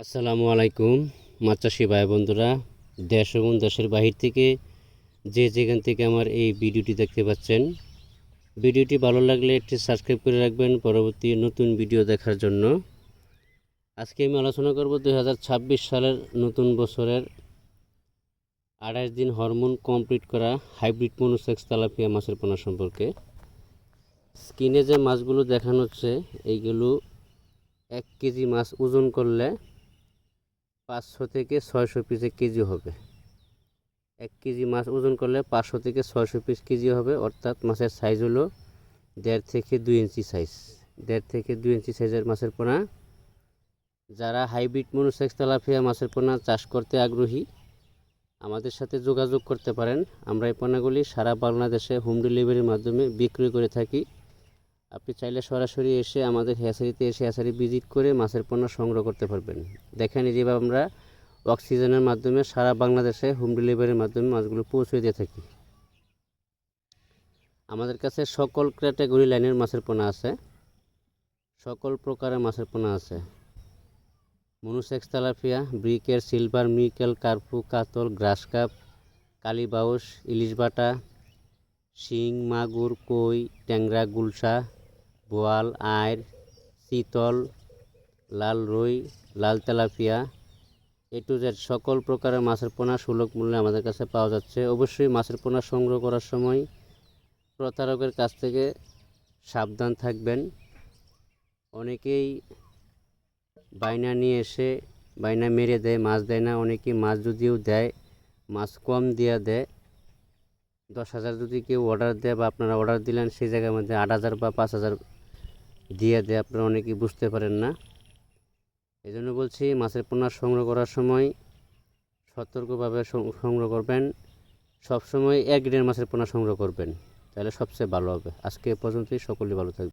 আসসালামু আলাইকুম মাছ চাষি ভাই বন্ধুরা, দেশ এবং দেশের বাহির থেকে যে যেখান থেকে আমার এই ভিডিওটি দেখতে পাচ্ছেন, ভিডিওটি ভালো লাগলে একটি সাবস্ক্রাইব করে রাখবেন পরবর্তী নতুন ভিডিও দেখার জন্য। আজকে আমি আলোচনা করব 2026 সালের নতুন বছরের 28 দিন হরমোন কমপ্লিট করা হাইব্রিড মনোসেক্স তেলাপিয়া মাছের পোনা সম্পর্কে। স্ক্রিনে যে মাছগুলো দেখানো হচ্ছে এইগুলো 1 কেজি মাছ ওজন করলে 500 থেকে 600 পিস কেজি হবে। 1 কেজি মাছ ওজন করলে 500 থেকে 600 পিস কেজি হবে, অর্থাৎ মাছের সাইজ হলো 1.5 থেকে 2 ইঞ্চি সাইজ। 1.5 থেকে 2 ইঞ্চি সাইজের মাছের পোনা। যারা হাইব্রিড মনোসেক্স তেলাপিয়া মাছের পোনা চাষ করতে আগ্রহী আমাদের সাথে যোগাযোগ করতে পারেন। আমরা এই পোনাগুলি সারা বাংলাদেশে হোম ডেলিভারির মাধ্যমে বিক্রি করে থাকি। আপনি চাইলে সরাসরি এসে আমাদের হ্যাচারিতে এসে হ্যাচারি ভিজিট করে মাছের পোনা সংগ্রহ করতে পারবেন। দেখেন যেভাবে আমরা অক্সিজেনের মাধ্যমে সারা বাংলাদেশে হোম ডেলিভারির মাধ্যমে মাছগুলো পৌঁছে দিয়ে থাকি। আমাদের কাছে সকল ক্যাটাগরি লাইনের মাছের পোনা আছে, সকল প্রকারের মাছের পোনা আছে। মনোসেক্স তেলাপিয়া, ব্রিকেট, সিলভার, মিকেল, কার্পু, কাতল, গ্রাস কাপ, কালীবাউস, ইলিশ বাটা, শিং, মাগুর, কই, ট্যাংরা, গুলশা, বোয়াল, আইর, চিতল, লাল রুই, লাল তেলাপিয়া, এ টু জেড সকল প্রকারের মাছের পোনা সুলভ মূল্যে আমাদের কাছে পাওয়া যাচ্ছে। অবশ্যই মাছের পোনা সংগ্রহ করার সময় প্রতারকের কাছ থেকে সাবধান থাকবেন। অনেকেই বাইনা নিয়ে এসে বাইনা মেরে দেয়, মাছ দেয় না। অনেকেই মাছ যদিও দেয়, মাছ কম দিয়ে দেয়। 10,000 যদি কেউ অর্ডার দেয় বা আপনারা অর্ডার দিলেন, সেই জায়গার মধ্যে 8,000 বা 5,000 দিয়ে দেয়, আপনারা অনেকেই বুঝতে পারেন না। এই জন্য বলছি মাছের পোনা সংগ্রহ করার সময় সতর্কভাবে সংগ্রহ করবেন। সবসময় এক গ্রেডের মাছের পোনা সংগ্রহ করবেন, তাহলে সবচেয়ে ভালো হবে। আজকে এ পর্যন্তই, সকলেই ভালো থাকবে।